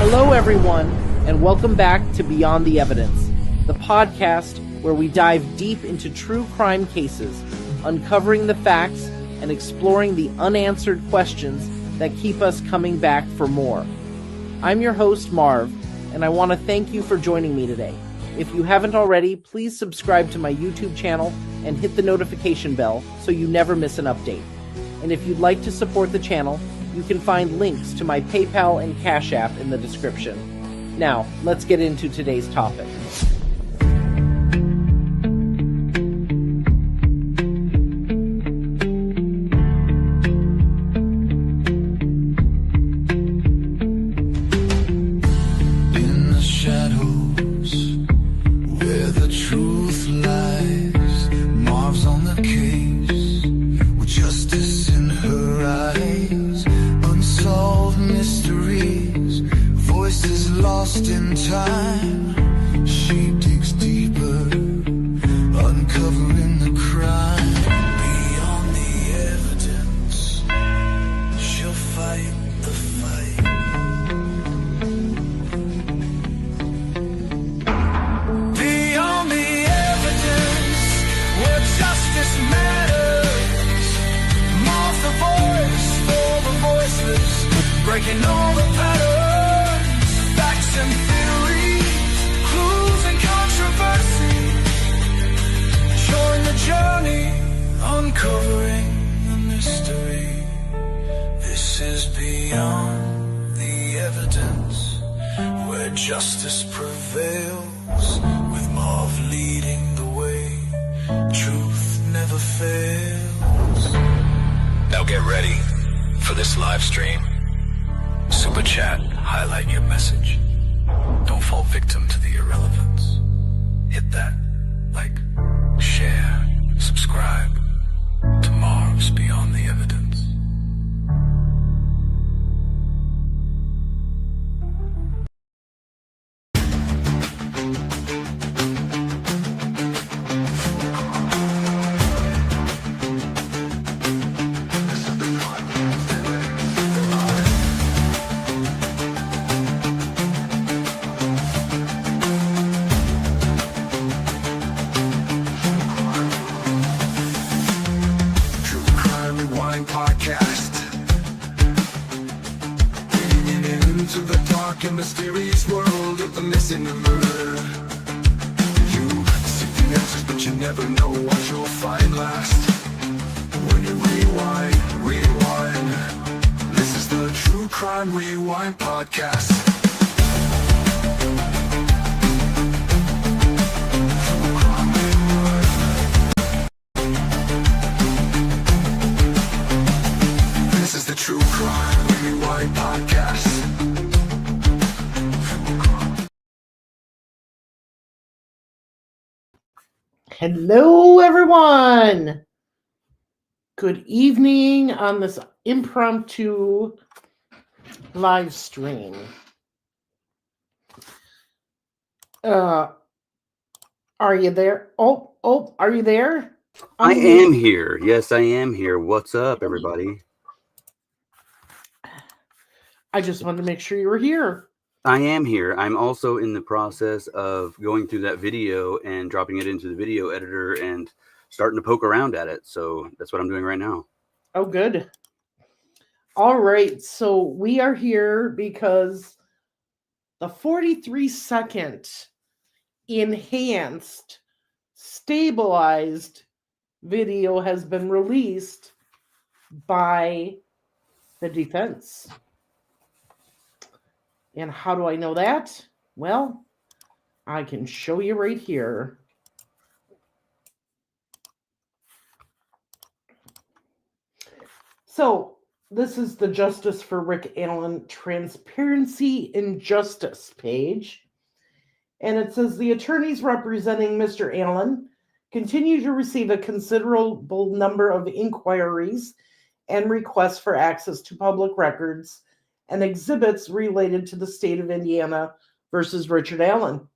Hello, everyone, and welcome back to Beyond the Evidence, the podcast where we dive deep into true crime cases, uncovering the facts and exploring the unanswered questions that keep us coming back for more. I'm your host, Marv, and I want to thank you for joining me today. If you haven't already, please subscribe to my YouTube channel and hit the notification bell so you never miss an update. And if you'd like to support the channel, you can find links to my PayPal and Cash App in the description. Now, let's get into today's topic. Breaking all the patterns, facts and theories, clues and controversy. Join the journey, uncovering the mystery. This is Beyond the Evidence, where justice prevails, with Marv leading the way. Truth never fails. Now get ready for this live stream. Superchat, highlight your message. Don't fall victim to the irrelevance. Hit that like, share, subscribe to Marv's Beyond the Evidence. And mysterious world of the missing and murder. You seek the answers, but you never know what you'll find last. When you rewind. This is the True Crime Rewind podcast. This is the True Crime Rewind podcast. Hello, everyone. Good evening on this impromptu live stream. Are you there? Oh, are you there? I am here. Yes, I am here. What's up, everybody? I just wanted to make sure you were here. I am here. I'm also in the process of going through that video and dropping it into the video editor and starting to poke around at it. So that's what I'm doing right now. Oh, good. All right. So we are here because the 43-second enhanced, stabilized video has been released by the defense. And how do I know that? Well, I can show you right here. So this is the Justice for Rick Allen Transparency and Justice page. And it says the attorneys representing Mr. Allen continue to receive a considerable number of inquiries and requests for access to public records and exhibits related to the state of Indiana versus Richard Allen.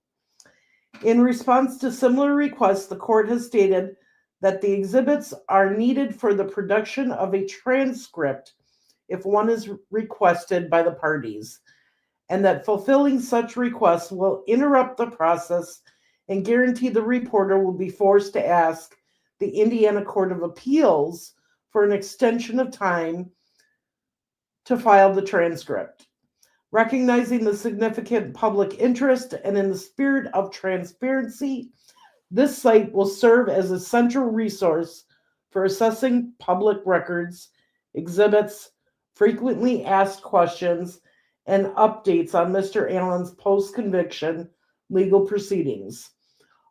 In response to similar requests, the court has stated that the exhibits are needed for the production of a transcript if one is requested by the parties, and that fulfilling such requests will interrupt the process and guarantee the reporter will be forced to ask the Indiana Court of Appeals for an extension of time to file the transcript. Recognizing the significant public interest and in the spirit of transparency, this site will serve as a central resource for assessing public records, exhibits, frequently asked questions, and updates on Mr. Allen's post-conviction legal proceedings.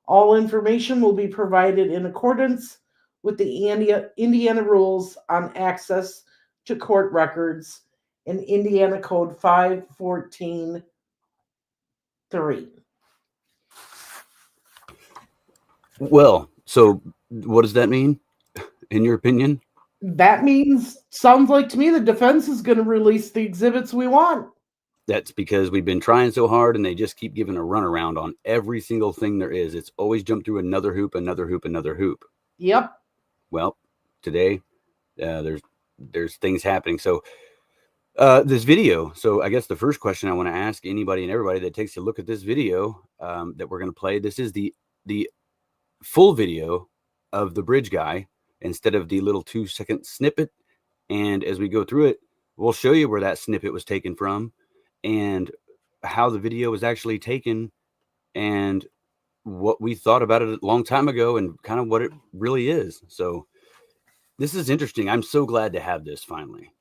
All information will be provided in accordance with the Indiana rules on access to court records in Indiana Code 514.3. Well, so what does that mean, in your opinion? That means, sounds like to me, the defense is going to release the exhibits we want. That's because we've been trying so hard and they just keep giving a runaround on every single thing there is. It's always jumped through another hoop, another hoop, another hoop. Yep. Well, today there's things happening. So this video. So I guess the first question I want to ask anybody and everybody that takes a look at this video that we're going to play. This is the full video of the bridge guy instead of the little 2-second snippet. And as we go through it, we'll show you where that snippet was taken from and how the video was actually taken and what we thought about it a long time ago and kind of what it really is. So this is interesting. I'm so glad to have this finally.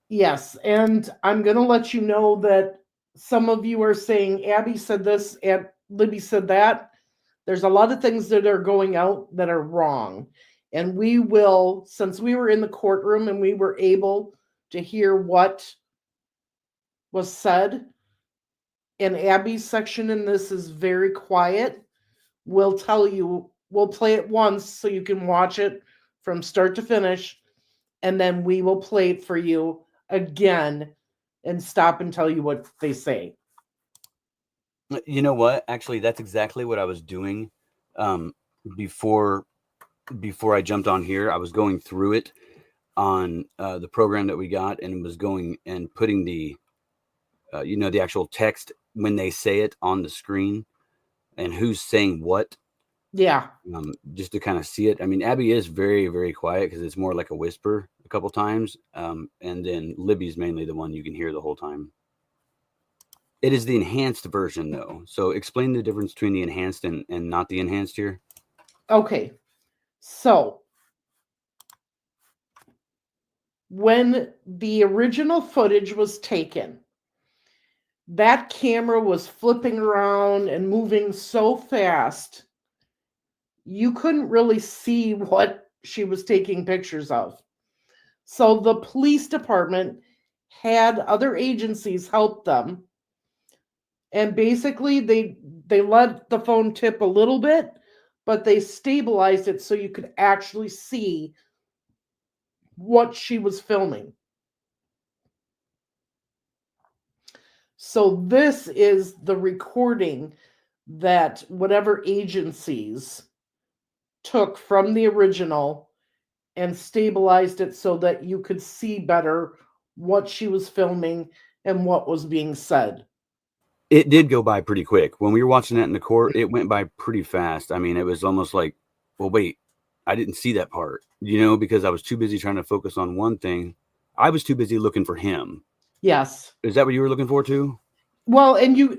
Yes, and I'm going to let you know that some of you are saying Abby said this and Libby said that. There's a lot of things that are going out that are wrong. And we will, since we were in the courtroom and we were able to hear what was said, and Abby's section in this is very quiet, we'll tell you, we'll play it once so you can watch it from start to finish, and then we will play it for you again and stop and tell you what they say. You know what? Actually, that's exactly what I was doing before I jumped on here. I was going through it on the program that we got and was going and putting the the actual text when they say it on the screen and who's saying what. Yeah. Just to kind of see it. I mean, Abby is very, very quiet because it's more like a whisper a couple times. And then Libby's mainly the one you can hear the whole time. It is the enhanced version, though. So explain the difference between the enhanced and not the enhanced here. Okay. So when the original footage was taken, that camera was flipping around and moving so fast, you couldn't really see what she was taking pictures of. So the police department had other agencies help them. And basically they let the phone tip a little bit, but they stabilized it so you could actually see what she was filming. So this is the recording that whatever agencies took from the original and stabilized it so that you could see better what she was filming and what was being said. It did go by pretty quick. When we were watching that in the court, it went by pretty fast. I mean, it was almost like, well, wait, I didn't see that part, because I was too busy trying to focus on one thing. I was too busy looking for him. Yes. Is that what you were looking for too? Well, and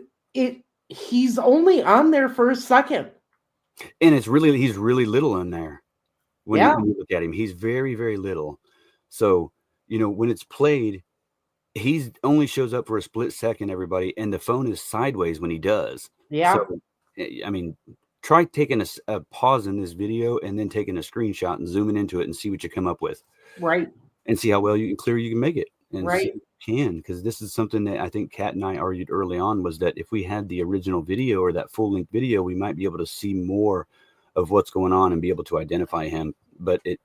he's only on there for a second. And he's really little in there. When you look at him, he's very, very little. So, when it's played, he only shows up for a split second, everybody, and the phone is sideways when he does. Yeah. So, I mean, try taking a pause in this video and then taking a screenshot and zooming into it and see what you come up with. Right. And see how well you can make it. And right. See if you can, because this is something that I think Kat and I argued early on, was that if we had the original video or that full-length video, we might be able to see more of what's going on and be able to identify him. But it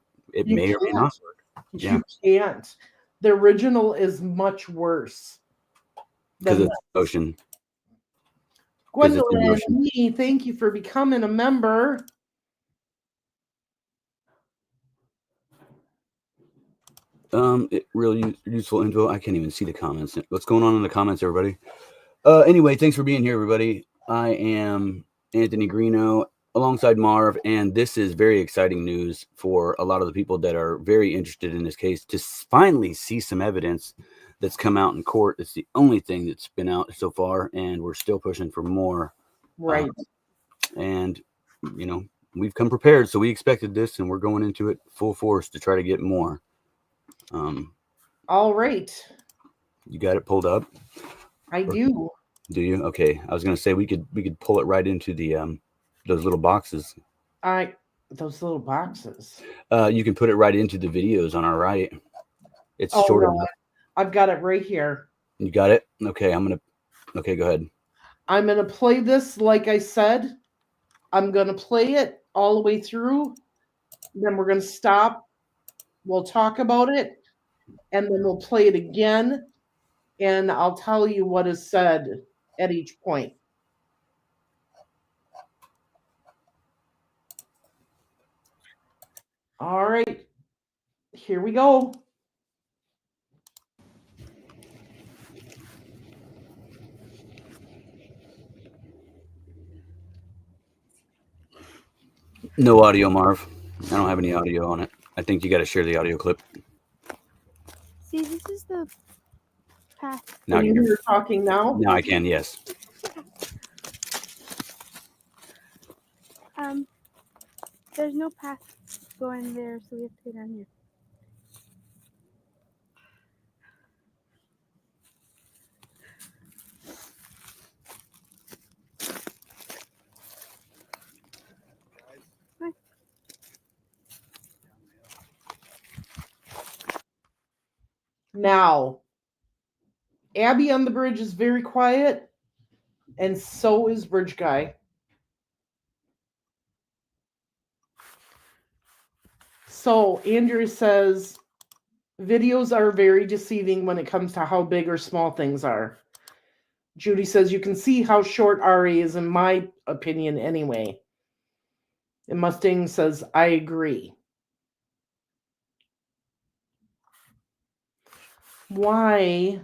may or may not work. You can't. The original is much worse. Because it's motion. Gwendolyn, thank you for becoming a member. Really useful info. I can't even see the comments. What's going on in the comments, everybody? Anyway, thanks for being here, everybody. I am Anthony Greeno alongside Marv, and this is very exciting news for a lot of the people that are very interested in this case to finally see some evidence that's come out in court. It's the only thing that's been out so far, and we're still pushing for more. Right. And, you know, we've come prepared, so we expected this, and we're going into it full force to try to get more. All right. You got it pulled up? I do. Do you? Okay. I was going to say we could pull it right into the those little boxes. Those little boxes. You can put it right into the videos on our right. It's Oh, short no, enough. I've got it right here. You got it? Okay, okay, go ahead. I'm going to play this like I said. I'm going to play it all the way through. Then we're going to stop. We'll talk about it. And then we'll play it again. And I'll tell you what is said at each point. All right. Here we go. No audio, Marv. I don't have any audio on it. I think you got to share the audio clip. See, this is the path. Now You're talking now? Now I can, yes. There's no path going there, so we have to go down here. Now, Abby on the bridge is very quiet, and so is Bridge Guy. So, Andrew says, videos are very deceiving when it comes to how big or small things are. Judy says, you can see how short Ari is, in my opinion, anyway. And Mustang says, I agree. Why?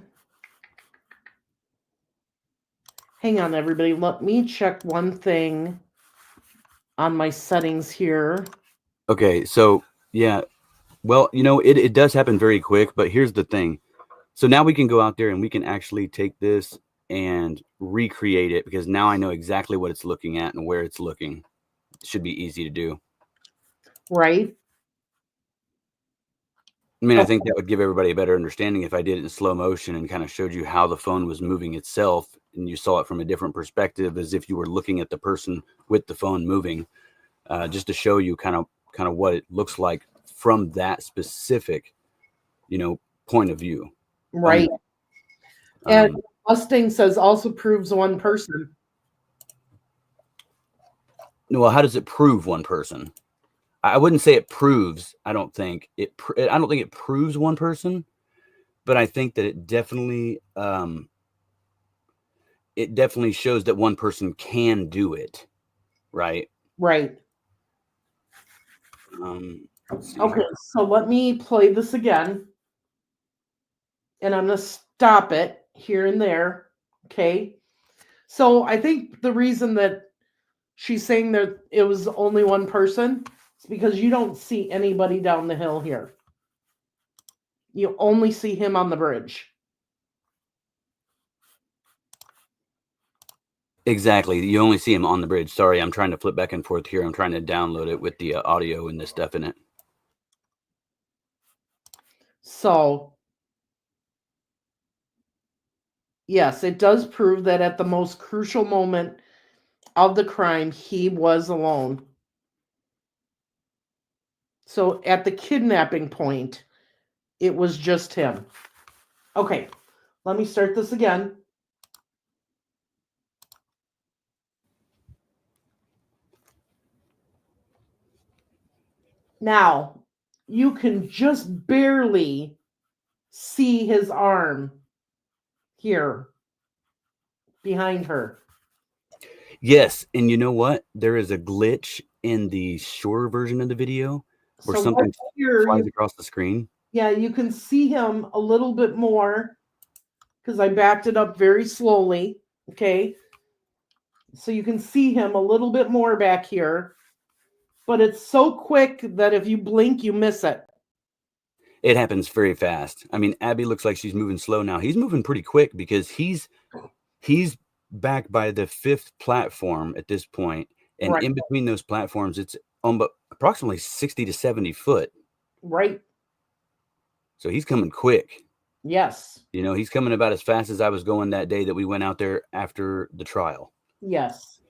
Hang on, everybody. Let me check one thing on my settings here. Okay, so, yeah. Well, you know, it does happen very quick, but here's the thing. So now we can go out there and we can actually take this and recreate it, because now I know exactly what it's looking at and where it's looking. It should be easy to do. Right. I mean, I think that would give everybody a better understanding if I did it in slow motion and kind of showed you how the phone was moving itself, and you saw it from a different perspective, as if you were looking at the person with the phone moving, just to show you kind of what it looks like from that specific, you know, point of view. Right. And Mustang says also proves one person. Well, how does it prove one person? I wouldn't say it proves. I don't think it proves one person, but I think that it definitely shows that one person can do it. Right. Right. Okay, so let me play this again. And I'm going to stop it here and there. Okay. So I think the reason that she's saying that it was only one person is because you don't see anybody down the hill here. You only see him on the bridge. Exactly. You only see him on the bridge. Sorry, I'm trying to flip back and forth here. I'm trying to download it with the audio and this stuff in it. So, yes, it does prove that at the most crucial moment of the crime, he was alone. So, at the kidnapping point, it was just him. Okay, let me start this again. Now, you can just barely see his arm here behind her. Yes, and you know what? There is a glitch in the shorter version of the video where something flies across the screen. Yeah, you can see him a little bit more because I backed it up very slowly. Okay. So you can see him a little bit more back here, but it's so quick that if you blink, you miss it. It happens very fast. I mean, Abby looks like she's moving slow now. He's moving pretty quick because he's back by the 5th platform at this point, and Right. in between those platforms, it's approximately 60 to 70 foot. Right. So he's coming quick. Yes. You know, he's coming about as fast as I was going that day that we went out there after the trial. Yes.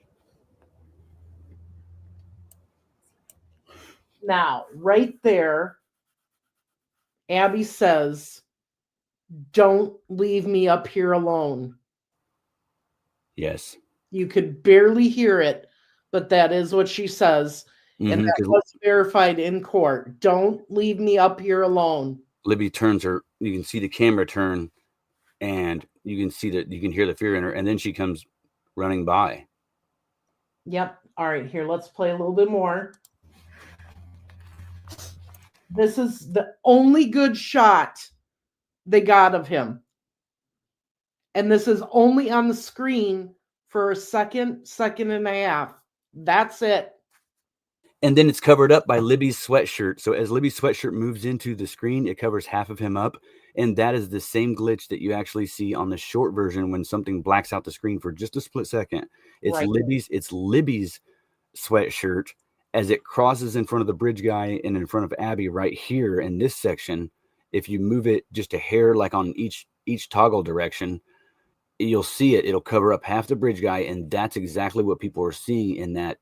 Now, right there, Abby says, "Don't leave me up here alone." Yes. You could barely hear it, but that is what she says. And that 'Cause was verified in court. Don't leave me up here alone. Libby turns her, you can see the camera turn, and you can hear the fear in her, and then she comes running by. Yep. All right, here, let's play a little bit more. This is the only good shot they got of him. And this is only on the screen for a second and a half. That's it. And then it's covered up by Libby's sweatshirt. So as Libby's sweatshirt moves into the screen, it covers half of him up. And that is the same glitch that you actually see on the short version when something blacks out the screen for just a split second. It's Right. Libby's sweatshirt as it crosses in front of the bridge guy and in front of Abby right here in this section. If you move it just a hair, like on each toggle direction, you'll see it. It'll cover up half the bridge guy, and that's exactly what people are seeing in that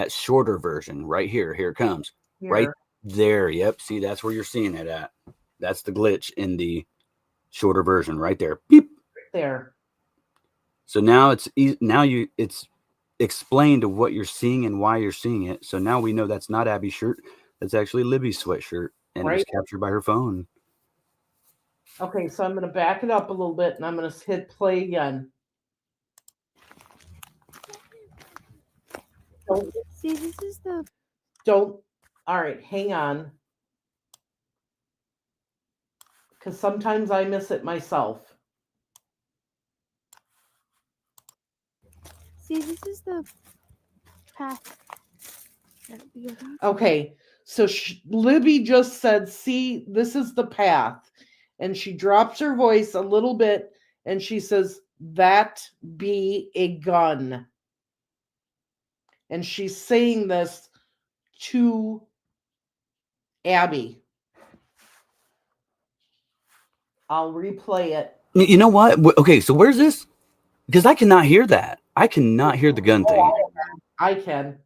shorter version right here. Here it comes. Here. Right there. Yep. See, that's where you're seeing it at. That's the glitch in the shorter version right there. Beep. There. So now it's explained to what you're seeing and why you're seeing it. So now we know that's not Abby's shirt. That's actually Libby's sweatshirt, and it was captured by her phone. Okay, so I'm going to back it up a little bit, and I'm going to hit play again. See, this is the. All right, hang on. Because sometimes I miss it myself. See, this is the path. Okay, so Libby just said, "See, this is the path." And she drops her voice a little bit, and she says, "That be a gun." And she's saying this to Abby. I'll replay it. You know what? Okay, so where's this? Because I cannot hear that. I cannot hear the gun thing. I can.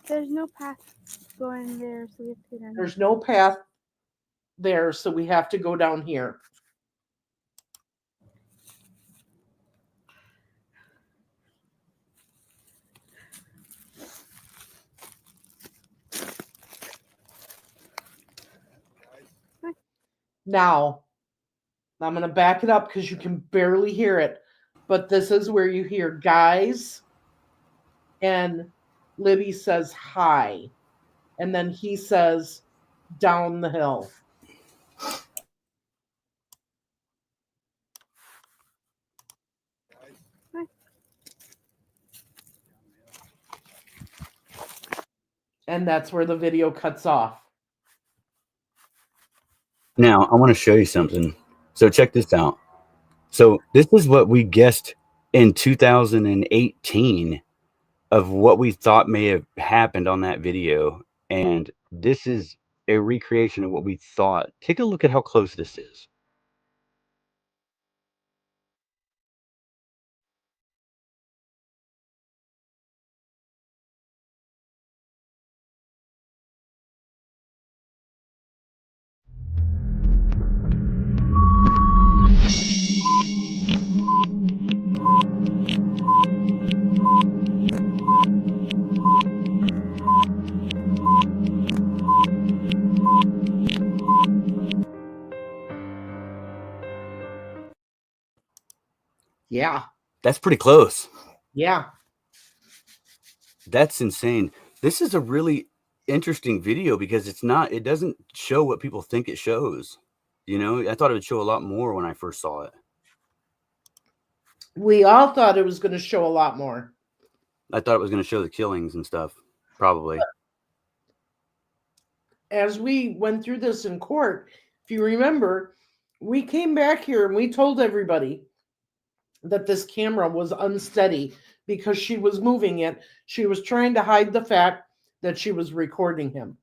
There's no path going there, so we have to go down. There's no path there, so we have to go down here. Now, I'm going to back it up because you can barely hear it. But this is where you hear guys, and Libby says hi. And then he says down the hill. And that's where the video cuts off. Now, I want to show you something. So check this out. So this is what we guessed in 2018 of what we thought may have happened on that video. And this is a recreation of what we thought. Take a look at how close this is. Yeah. That's pretty close. Yeah. That's insane. This is a really interesting video because it doesn't show what people think it shows. You know, I thought it would show a lot more when I first saw it. We all thought it was going to show a lot more. I thought it was going to show the killings and stuff, probably. As we went through this in court, if you remember, we came back here and we told everybody that this camera was unsteady because she was moving it. She was trying to hide the fact that she was recording him.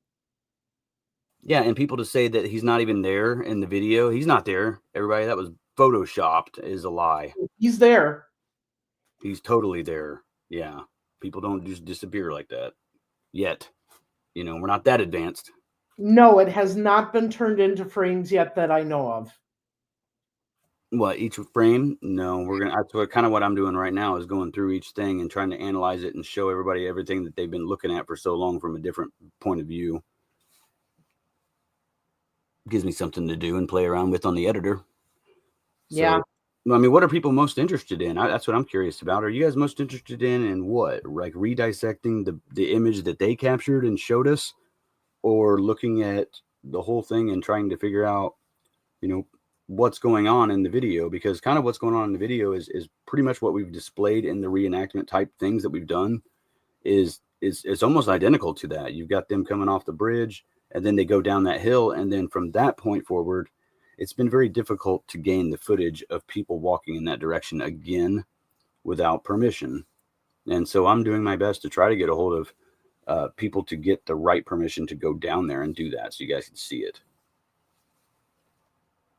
Yeah, and people to say that he's not even there in the video. He's not there. Everybody, that was photoshopped is a lie. He's there. He's totally there. Yeah. People don't just disappear like that yet. You know, we're not that advanced. No, it has not been turned into frames yet that I know of. What, each frame? No, that's kind of what I'm doing right now is going through each thing and trying to analyze it and show everybody everything that they've been looking at for so long from a different point of view. Gives me something to do and play around with on the editor. Yeah. I mean, what are people most interested in? That's what I'm curious about. Are you guys most interested in what? Like redissecting the image that they captured and showed us, or looking at the whole thing and trying to figure out, you know, what's going on in the video? Because kind of what's going on in the video is pretty much what we've displayed in the reenactment type things that we've done. It's almost identical to that. You've got them coming off the bridge, and then they go down that hill, and then from that point forward, it's been very difficult to gain the footage of people walking in that direction again without permission. And so I'm doing my best to try to get a hold of people to get the right permission to go down there and do that so you guys can see it.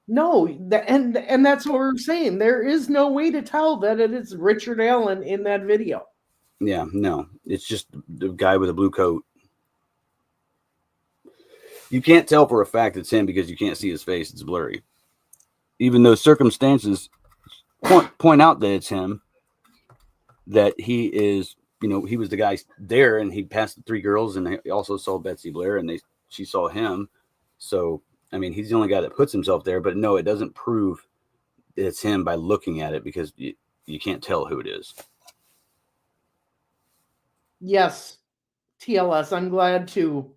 No, and that's what we're saying. There is no way to tell that it is Richard Allen in that video. Yeah, no, it's just the guy with a blue coat. You can't tell for a fact it's him because you can't see his face. It's blurry. Even though circumstances point out that it's him, that he is, you know, he was the guy there and he passed the three girls and he also saw Betsy Blair and she saw him. So, I mean, he's the only guy that puts himself there, but no, it doesn't prove it's him by looking at it because you can't tell who it is. Yes, TLS, I'm glad to.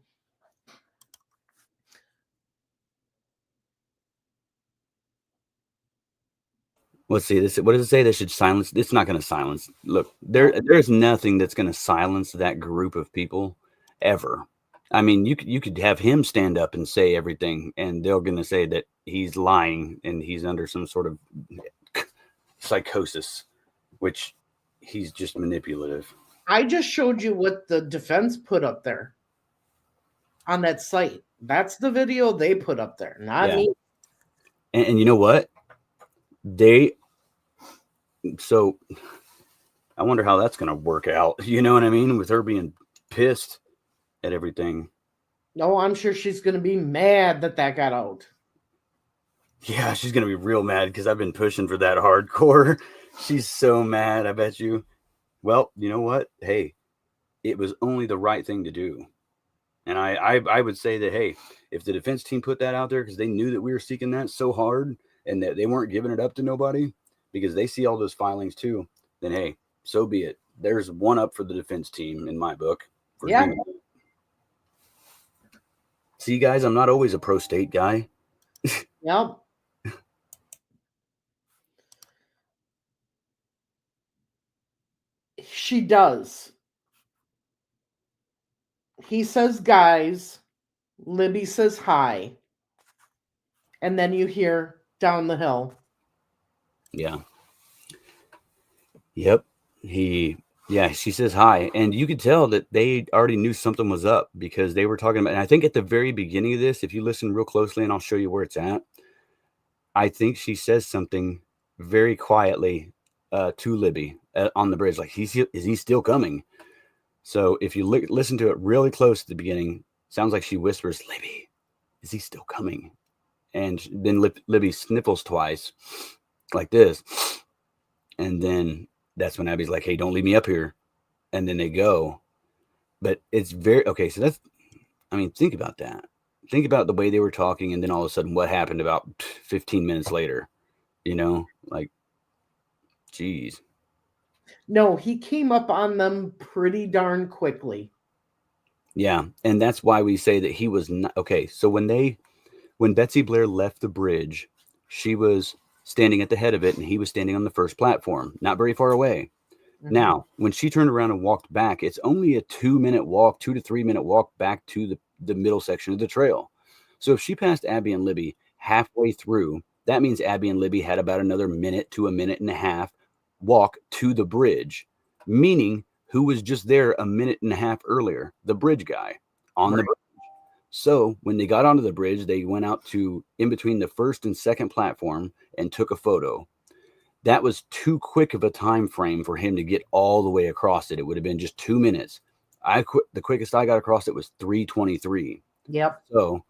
Let's see this. What does it say? They should silence. It's not going to silence. Look, there's nothing that's going to silence that group of people ever. I mean, you could have him stand up and say everything, and they're going to say that he's lying and he's under some sort of psychosis, which he's just manipulative. I just showed you what the defense put up there on that site. That's the video they put up there, not me. And you know what? So I wonder how that's going to work out. You know what I mean? With her being pissed at everything. No, I'm sure she's going to be mad that got out. Yeah, she's going to be real mad because I've been pushing for that hardcore. She's so mad, I bet you. Well, you know what? Hey, it was only the right thing to do. And I would say that, hey, if the defense team put that out there because they knew that we were seeking that so hard and that they weren't giving it up to nobody because they see all those filings too, then, hey, so be it. There's one up for the defense team in my book. Yeah. See, guys, I'm not always a pro-state guy. Yep. She does. He says, guys. Libby says hi. And then you hear down the hill. Yeah. Yep. She says hi. And you could tell that they already knew something was up because they were talking about, and I think at the very beginning of this, if you listen real closely, and I'll show you where it's at, I think she says something very quietly to Libby on the bridge. Like, is he still coming? So if you listen to it really close at the beginning, sounds like she whispers, Libby, is he still coming? And then Libby sniffles twice like this. And then that's when Abby's like, hey, don't leave me up here. And then they go. But it's okay. So think about that. Think about the way they were talking. And then all of a sudden what happened about 15 minutes later, like, geez. No, he came up on them pretty darn quickly. Yeah, and that's why we say that he was not okay. So when Betsy Blair left the bridge, she was standing at the head of it, and he was standing on the first platform, not very far away. Mhm. Now, when she turned around and walked back, it's only a 2-minute walk, 2 to 3 minute walk back to the middle section of the trail. So if she passed Abby and Libby halfway through, that means Abby and Libby had about another minute to a minute and a half walk to the bridge, meaning who was just there a minute and a half earlier? The bridge guy on the Right. bridge. So when they got onto the bridge, they went out to in between the first and second platform and took a photo. That was too quick of a time frame for him to get all the way across it. It would have been just 2 minutes. The quickest I got across it was 3:23. Yep. So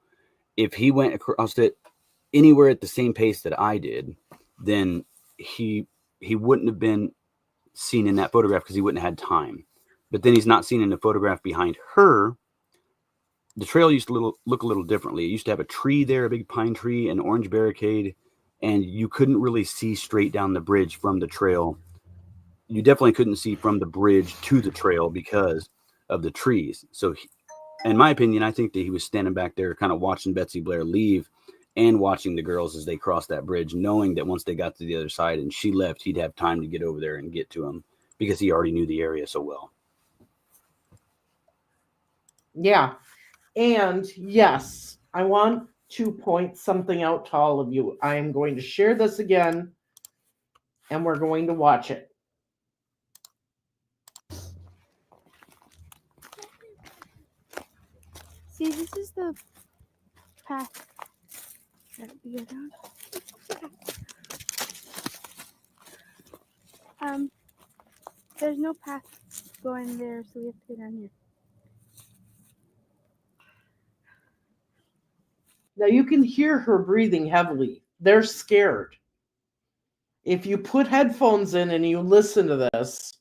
if he went across it anywhere at the same pace that I did, then he wouldn't have been seen in that photograph because he wouldn't have had time. But then he's not seen in the photograph behind her. The trail used to look a little differently. It used to have a tree there, a big pine tree, an orange barricade, and you couldn't really see straight down the bridge from the trail. You definitely couldn't see from the bridge to the trail because of the trees. So in my opinion, I think that he was standing back there kind of watching Betsy Blair leave and watching the girls as they crossed that bridge, knowing that once they got to the other side and she left, he'd have time to get over there and get to him because he already knew the area so well. Yeah. And yes, I want to point something out to all of you. I am going to share this again and we're going to watch it. See, this is the path that we go down. There's no path going there, so we have to go down here. Now you can hear her breathing heavily. They're scared. If you put headphones in and you listen to this,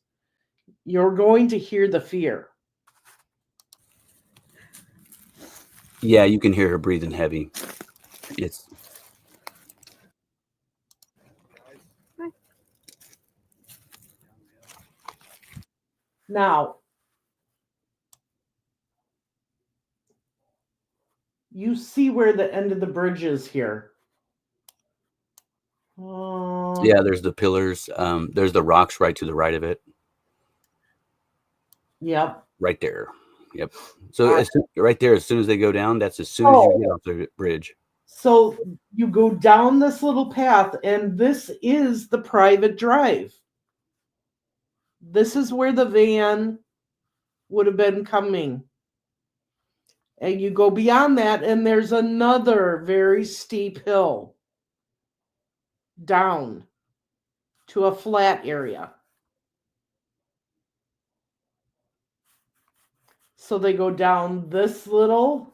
you're going to hear the fear. Yeah, you can hear her breathing heavy. It's Now, you see where the end of the bridge is here. yeah, there's the pillars. There's the rocks right to the right of it. Yep. Right there. Yep. So right there, as soon as they go down, that's as soon as you get off the bridge. So you go down this little path, and this is the private drive. This is where the van would have been coming. And you go beyond that, and there's another very steep hill down to a flat area. So they go down this little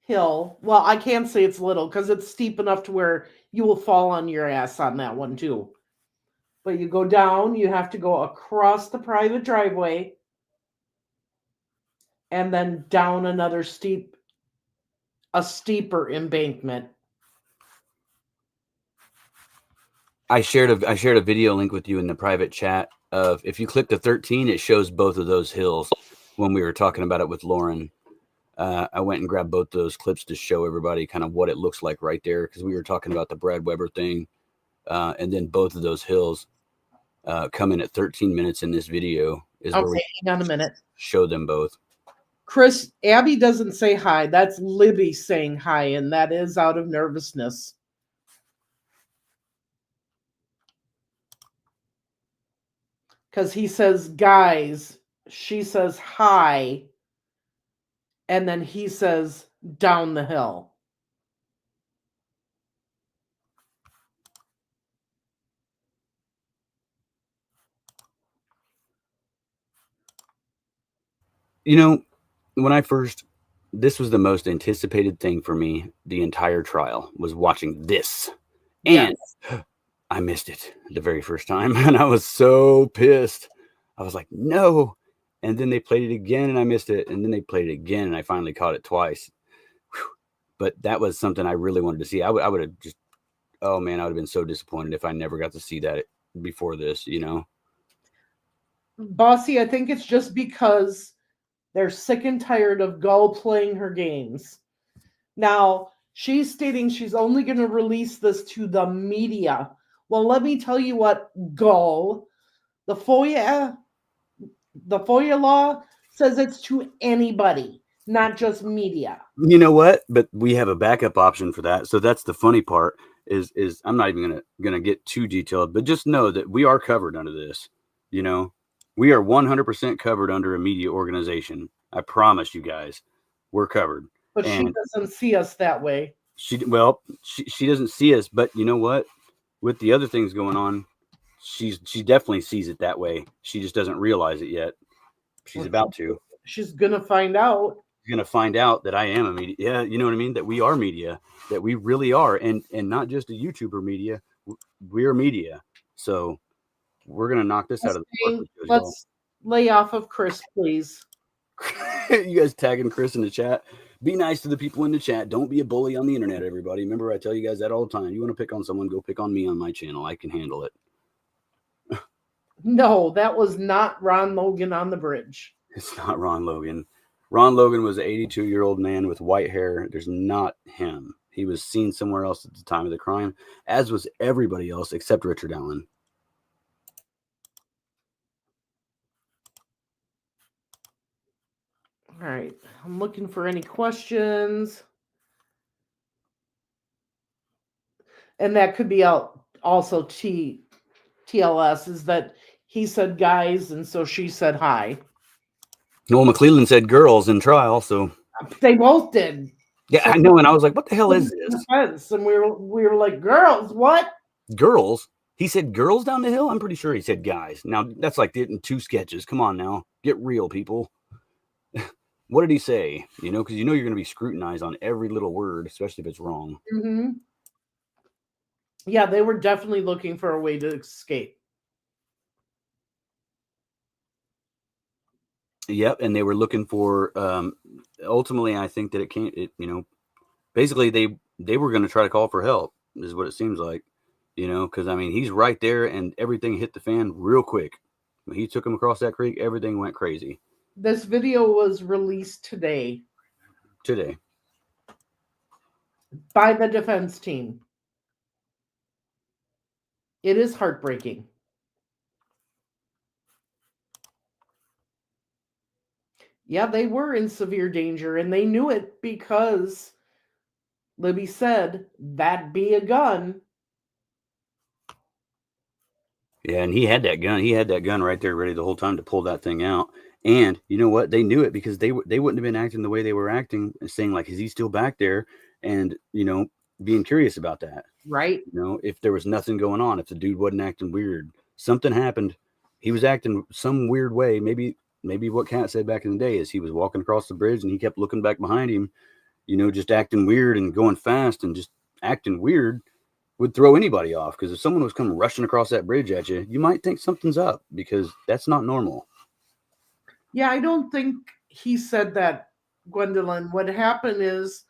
hill. Well, I can't say it's little because it's steep enough to where you will fall on your ass on that one too. But you go down, you have to go across the private driveway and then down another steeper embankment. I shared a video link with you in the private chat of if you click the 13, it shows both of those hills when we were talking about it with Lauren. I went and grabbed both those clips to show everybody kind of what it looks like right there because we were talking about the Brad Weber thing. And then both of those hills come in at 13 minutes in this video. Is where we hang on a minute. Show them both. Chris, Abby doesn't say hi. That's Libby saying hi, and that is out of nervousness. Because he says, guys, she says hi, and then he says, down the hill. You know, this was the most anticipated thing for me the entire trial was watching this. And I missed it the very first time. And I was so pissed. I was like, no. And then they played it again and I missed it. And then they played it again and I finally caught it twice. Whew. But that was something I really wanted to see. I would have just, oh man, I would have been so disappointed if I never got to see that before this, you know? Bossy, I think it's just because They're sick and tired of Gull playing her games. Now, she's stating she's only going to release this to the media. Well, let me tell you what, Gull, the FOIA law says it's to anybody, not just media. You know what? But we have a backup option for that. So that's the funny part is I'm not even gonna get too detailed, but just know that we are covered under this. You know, we are 100% covered under a media organization. I promise you guys, we're covered. But she doesn't see us that way. She doesn't see us, but you know what? With the other things going on, she definitely sees it that way. She just doesn't realize it yet. She's about to. She's gonna find out. She's gonna find out that I am a media. Yeah, you know what I mean? That we are media. That we really are, and not just a YouTuber media. We're media. So we're gonna knock this out of the park. Let's lay off of Chris, please. You guys tagging Chris in the chat. Be nice to the people in the chat. Don't be a bully on the internet, everybody. Remember, I tell you guys that all the time. You want to pick on someone, go pick on me on my channel. I can handle it. No, that was not Ron Logan on the bridge. It's not Ron Logan. Ron Logan was an 82-year-old man with white hair. There's not him. He was seen somewhere else at the time of the crime, as was everybody else except Richard Allen. All right. I'm looking for any questions. And that could be also TLS, is that he said guys, and so she said hi. Noel McClellan said girls in trial, so they both did. Yeah, so I know, and I was like, "What the hell is this?" Defense, and we were like, "Girls, what?" Girls? He said girls down the hill. I'm pretty sure he said guys. Now that's like getting two sketches. Come on, now get real, people. What did he say? You know, because you know you're going to be scrutinized on every little word, especially if it's wrong. Mm-hmm. Yeah, they were definitely looking for a way to escape. Yep, and they were looking for. Ultimately, I think that it you know, basically they were going to try to call for help. Is what it seems like. You know, because I mean he's right there, and everything hit the fan real quick. When he took him across that creek, everything went crazy. This video was released today. Today. By the defense team. It is heartbreaking. Yeah, they were in severe danger, and they knew it because Libby said, "That be a gun." Yeah, and he had that gun. He had that gun right there ready the whole time to pull that thing out. And you know what? They knew it because they wouldn't have been acting the way they were acting and saying like, is he still back there? And, you know, being curious about that. Right. You know, if there was nothing going on, if the dude wasn't acting weird, something happened. He was acting some weird way. Maybe what Kat said back in the day is he was walking across the bridge and he kept looking back behind him, you know, just acting weird and going fast and just acting weird. Would throw anybody off, because if someone was coming rushing across that bridge at you, you might think something's up, because that's not normal. Yeah, I don't think he said that, Gwendolyn. What happened is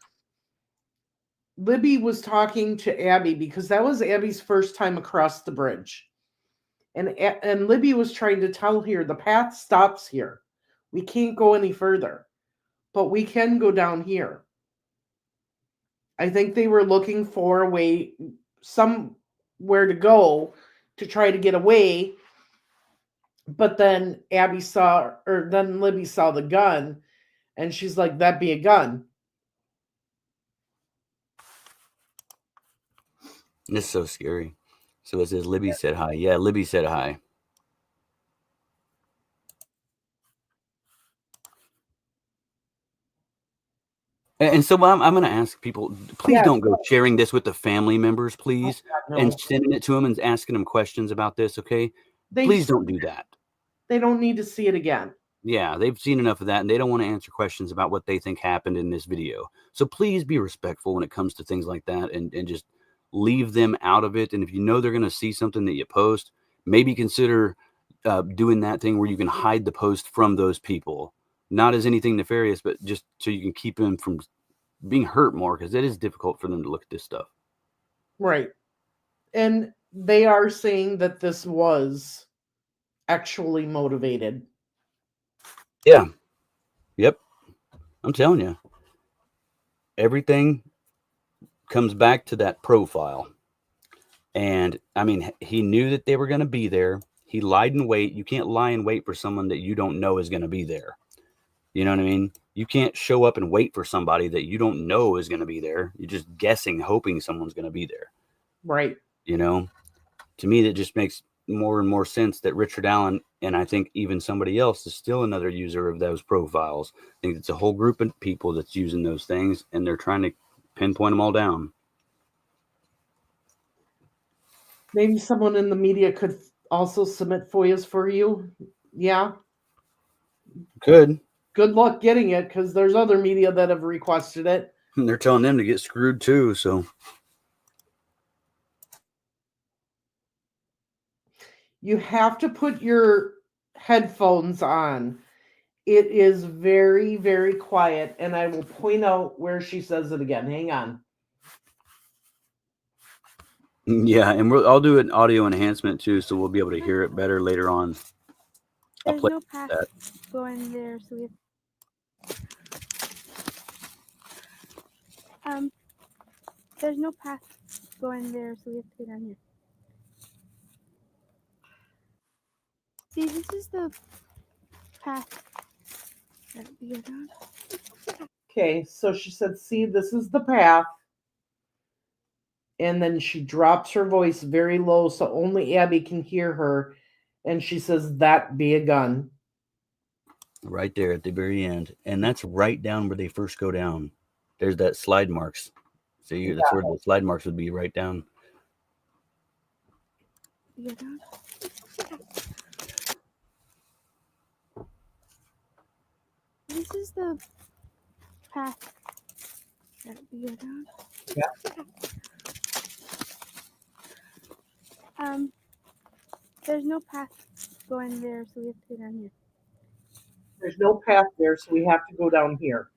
Libby was talking to Abby, because that was Abby's first time across the bridge. And Libby was trying to tell her the path stops here. We can't go any further, but we can go down here. I think they were looking for a way, somewhere to go to try to get away. But then Libby saw the gun, and she's like, "That be a gun." This is so scary. So it says Libby said hi. Yeah, Libby said hi. And so I'm going to ask people, please don't go sharing this with the family members, please, and sending it to them and asking them questions about this, okay? Please don't do that. They don't need to see it again. Yeah, they've seen enough of that, and they don't want to answer questions about what they think happened in this video. So please be respectful when it comes to things like that, and just leave them out of it. And if you know they're going to see something that you post, maybe consider doing that thing where you can hide the post from those people. Not as anything nefarious, but just so you can keep them from being hurt more, because it is difficult for them to look at this stuff. Right. And they are saying that this was actually motivated. Yeah. Yep. I'm telling you, everything comes back to that profile. And I mean, he knew that they were going to be there. He lied in wait. You can't lie in wait for someone that you don't know is going to be there. You know what I mean? You can't show up and wait for somebody that you don't know is going to be there. You're just guessing, hoping someone's going to be there. Right. You know, to me, that just makes more and more sense that Richard Allen, and I think even somebody else, is still another user of those profiles. I think it's a whole group of people that's using those things, and they're trying to pinpoint them all down. Maybe someone in the media could also submit FOIAs for you. Yeah. Good. Good luck getting it, because there's other media that have requested it. And they're telling them to get screwed too. So You have to put your headphones on. It is very, very quiet, and I will point out where she says it again. Hang on. yeah, and I'll do an audio enhancement too, so we'll be able to hear it better later on. There's no path going there, so we have. There's no path going there, so we have to go down here. See, this is the path that we go down. Okay, so she said, see, this is the path. And then she drops her voice very low so only Abby can hear her. And she says, that be a gun. Right there at the very end. And that's right down where they first go down. There's that slide marks. So that's where the slide marks would be, right down. We go down. This is the path that we go down. Yeah. There's no path going there, so we have to go down here. There's no path there, so we have to go down here.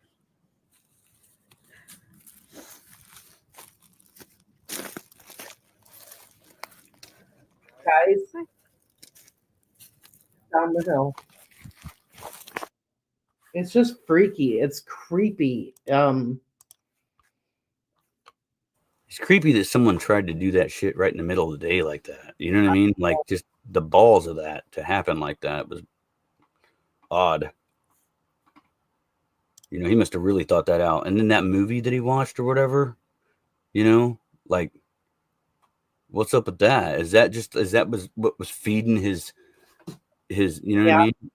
Guys, down the hill. It's just freaky. It's creepy. It's creepy that someone tried to do that shit right in the middle of the day like that. You know what I mean? Like, just the balls of that to happen like that was odd. You know, he must have really thought that out. And then that movie that he watched or whatever, you know, like, what's up with that? Is that was what was feeding his, you know what I mean?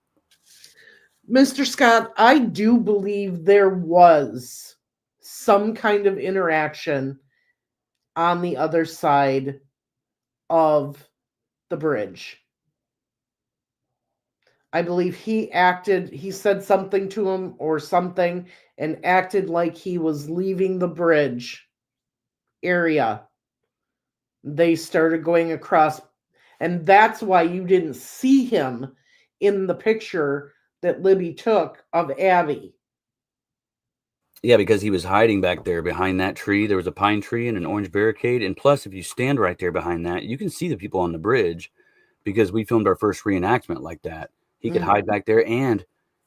Mr. Scott, I do believe there was some kind of interaction on the other side of the bridge. I believe he said something to him or something and acted like he was leaving the bridge area. They started going across, and that's why you didn't see him in the picture that Libby took of Abby. Yeah, because he was hiding back there behind that tree. There was a pine tree and an orange barricade. And plus, if you stand right there behind that, you can see the people on the bridge, because we filmed our first reenactment like that. He could hide back there, and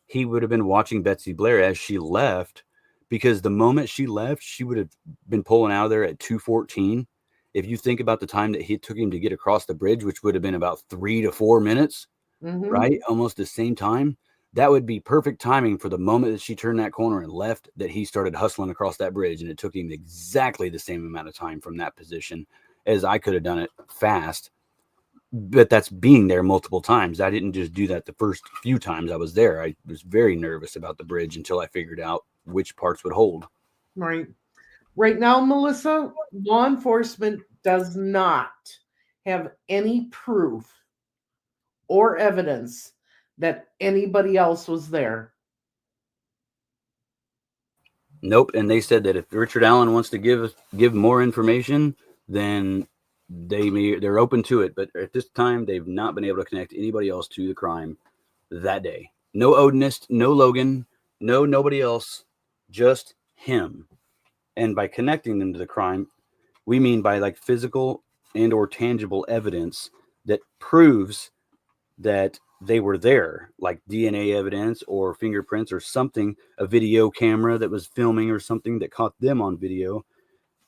he would have been watching Betsy Blair as she left, because the moment she left, she would have been pulling out of there at 2:14. If you think about the time that it took him to get across the bridge, which would have been about 3 to 4 minutes, right? Almost the same time. That would be perfect timing for the moment that she turned that corner and left, that he started hustling across that bridge. And it took him exactly the same amount of time from that position as I could have done it fast. But that's being there multiple times. I didn't just do that the first few times I was there. I was very nervous about the bridge until I figured out which parts would hold. Right. Right now, Melissa, law enforcement does not have any proof or evidence that anybody else was there. Nope. And they said that if Richard Allen wants to give more information, then they're open to it. But at this time, they've not been able to connect anybody else to the crime that day. No Odinist, no Logan, nobody else, just him. And by connecting them to the crime, we mean by like physical and or tangible evidence that proves that they were there, like DNA evidence or fingerprints or something, a video camera that was filming or something that caught them on video.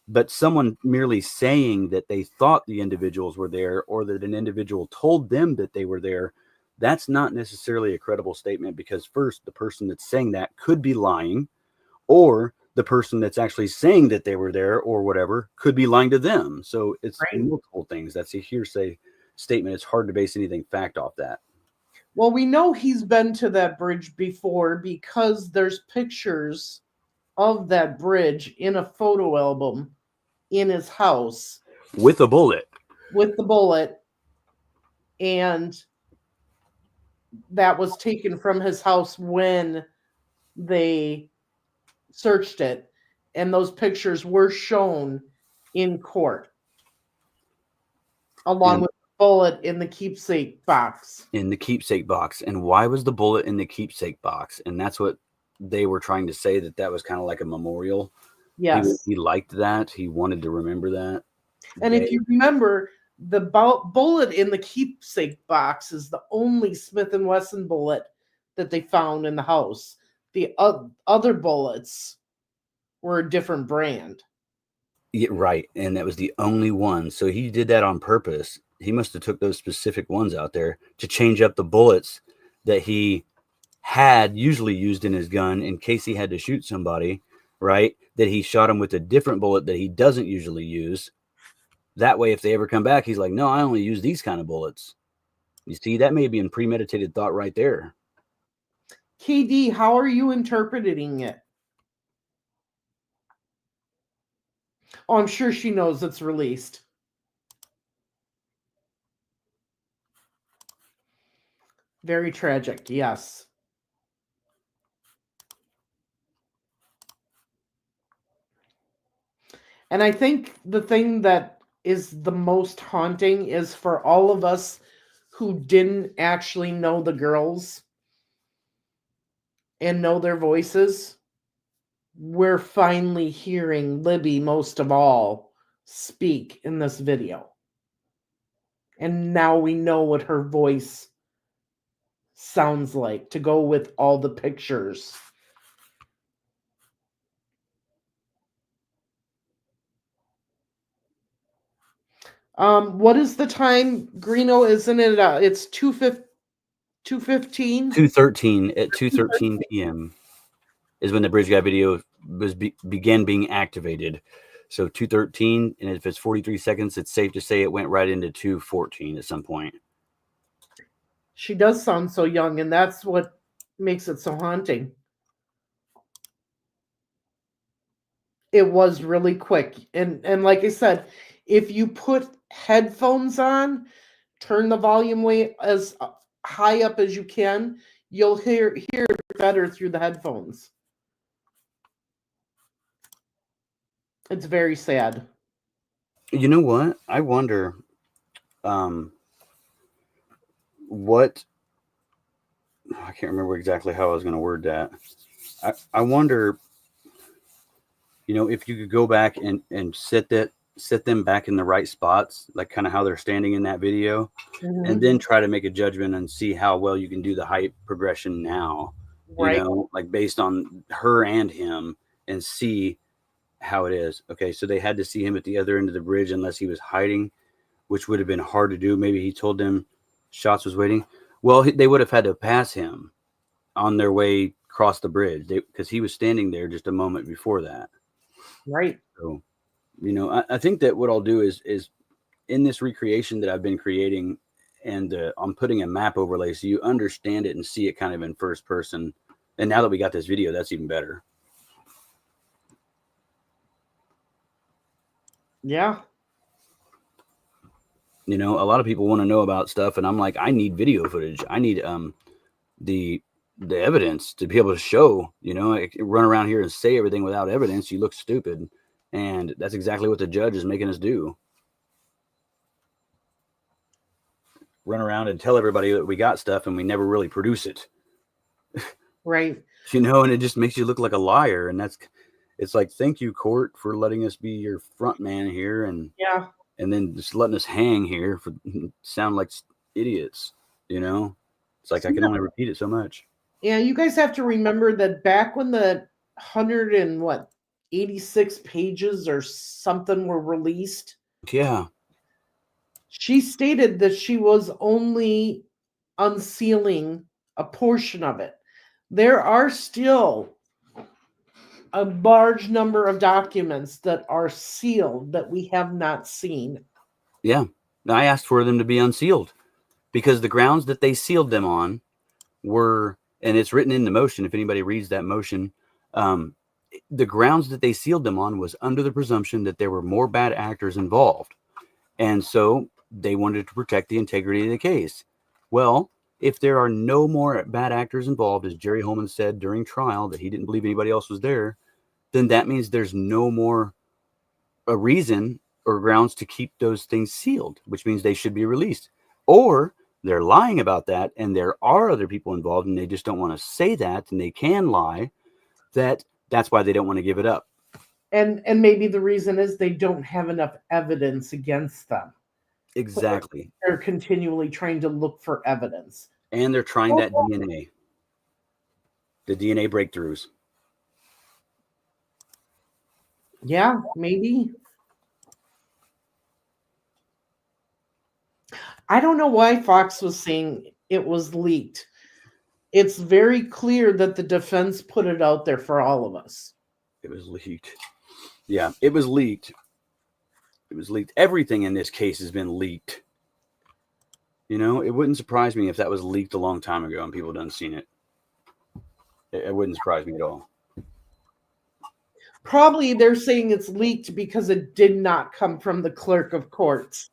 But someone merely saying that they thought the individuals were there or that an individual told them that they were there, that's not necessarily a credible statement, because first, the person that's saying that could be lying, or the person that's actually saying that they were there or whatever could be lying to them. So it's Right. multiple things. That's a hearsay statement. It's hard to base anything fact off that. Well, we know he's been to that bridge before because there's pictures of that bridge in a photo album in his house With a bullet. with the bullet, and that was taken from his house when they searched it, and those pictures were shown in court along And- with the bullet in the keepsake box. In the keepsake box. And why was the bullet in the keepsake box? And that's what they were trying to say, that was kind of like a memorial. Yes. He liked that. He wanted to remember that. And if you remember, the bullet in the keepsake box is the only Smith & Wesson bullet that they found in the house. The other bullets were a different brand. Yeah, right. And that was the only one. So he did that on purpose. He must have took those specific ones out there to change up the bullets that he had usually used in his gun in case he had to shoot somebody, right? That he shot him with a different bullet that he doesn't usually use. That way, if they ever come back, he's like, no, I only use these kind of bullets. You see, that may be a premeditated thought right there. KD, how are you interpreting it? Oh, I'm sure she knows it's released. Very tragic, yes. And I think the thing that is the most haunting is for all of us who didn't actually know the girls and know their voices. We're finally hearing Libby, most of all, speak in this video. And now we know what her voice sounds like to go with all the pictures. What is the time, Greeno? Isn't it? It's 2:15. 2:13 at 2:13 p.m. is when the bridge guy video was began being activated. So 2:13, and if it's 43 seconds, it's safe to say it went right into 2:14 at some point. She does sound so young, and that's what makes it so haunting. It was really quick. And like I said, if you put headphones on, turn the volume way as high up as you can, you'll hear better through the headphones. It's very sad. You know what? I wonder what, I can't remember exactly how I was going to word that. I wonder, if you could go back and set them back in the right spots, like kind of how they're standing in that video, and then try to make a judgment and see how well you can do the height progression now, Right. like based on her and him, and see how it is. Okay, so they had to see him at the other end of the bridge unless he was hiding, which would have been hard to do. Maybe he told them Shots was waiting. Well, they would have had to pass him on their way across the bridge because he was standing there just a moment before that. Right. So, I think that what I'll do is in this recreation that I've been creating, and I'm putting a map overlay so you understand it and see it kind of in first person. And now that we got this video, that's even better. Yeah. A lot of people want to know about stuff, and I'm like, I need video footage. I need the evidence to be able to show. I run around here and say everything without evidence, you look stupid. And that's exactly what the judge is making us do. Run around and tell everybody that we got stuff and we never really produce it. Right. And it just makes you look like a liar. And it's like, thank you, court, for letting us be your front man here. And Yeah. And then just letting us hang here for sound like idiots, It's like I can only repeat it so much. Yeah, you guys have to remember that back when the 86 pages or something were released, Yeah. she stated that she was only unsealing a portion of it. There are still a large number of documents that are sealed that we have not seen. Yeah. I asked for them to be unsealed because the grounds that they sealed them on were, and it's written in the motion, if anybody reads that motion, the grounds that they sealed them on was under the presumption that there were more bad actors involved. And so they wanted to protect the integrity of the case. Well, if there are no more bad actors involved, as Jerry Holman said during trial, that he didn't believe anybody else was there, then that means there's no more a reason or grounds to keep those things sealed, which means they should be released. Or they're lying about that, and there are other people involved, and they just don't want to say that, and they can lie. That's why they don't want to give it up. And maybe the reason is they don't have enough evidence against them. Exactly. So they're continually trying to look for evidence. And they're trying that DNA. The DNA breakthroughs. Yeah, maybe. I don't know why Fox was saying it was leaked. It's very clear that the defense put it out there for all of us. It was leaked. Yeah, it was leaked. It was leaked. Everything in this case has been leaked. You know, it wouldn't surprise me if that was leaked a long time ago and people hadn't seen it. It wouldn't surprise me at all. Probably they're saying it's leaked because it did not come from the clerk of courts.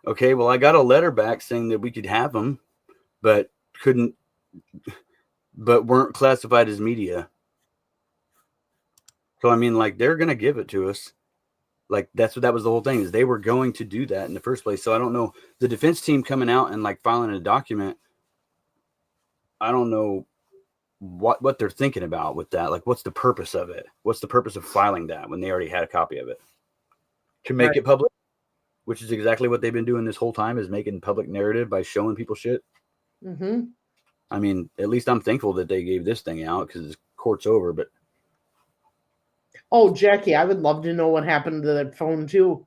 Okay, well, I got a letter back saying that we could have them, but weren't classified as media. So, I mean, like, they're going to give it to us. Like, that was the whole thing, is they were going to do that in the first place. So I don't know, the defense team coming out and like filing a document, I don't know what they're thinking about with that. Like, what's the purpose of it? What's the purpose of filing that when they already had a copy of it? To make it public, which is exactly what they've been doing this whole time, is making public narrative by showing people shit. Mm-hmm. I mean, at least I'm thankful that they gave this thing out because the court's over, but. Oh, Jackie, I would love to know what happened to that phone too.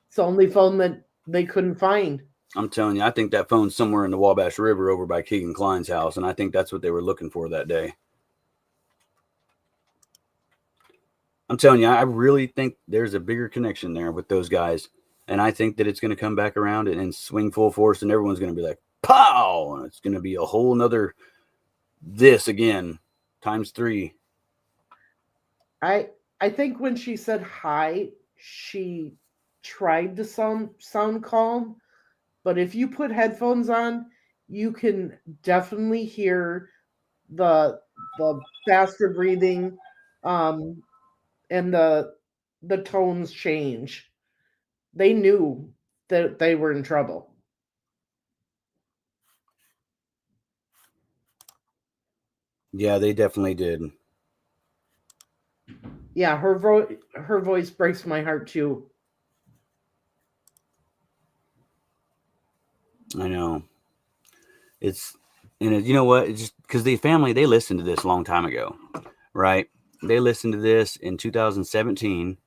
It's the only phone that they couldn't find. I'm telling you, I think that phone's somewhere in the Wabash River over by Keegan Klein's house, and I think that's what they were looking for that day. I'm telling you, I really think there's a bigger connection there with those guys, and I think that it's going to come back around and swing full force, and everyone's going to be like, pow! And it's going to be a whole nother this again, times 3. I think when she said hi, she tried to sound calm, but if you put headphones on, you can definitely hear the faster breathing, and the tones change. They knew that they were in trouble. Yeah, they definitely did. Yeah, her voice breaks my heart too. I know. You know what? It's just because the family, they listened to this a long time ago, right? They listened to this in 2017.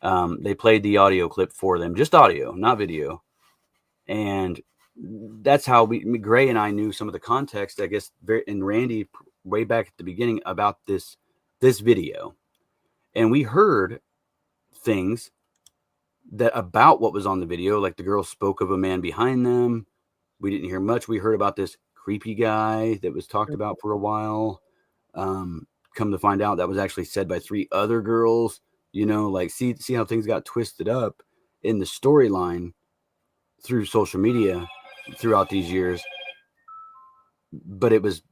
They played the audio clip for them, just audio, not video. And that's how Gray and I knew some of the context, I guess, and Randy way back at the beginning about this video. And we heard things about what was on the video, like the girl spoke of a man behind them. We didn't hear much. We heard about this creepy guy that was talked about for a while. Come to find out, that was actually said by 3 other girls. You know, like see how things got twisted up in the storyline through social media throughout these years. But it was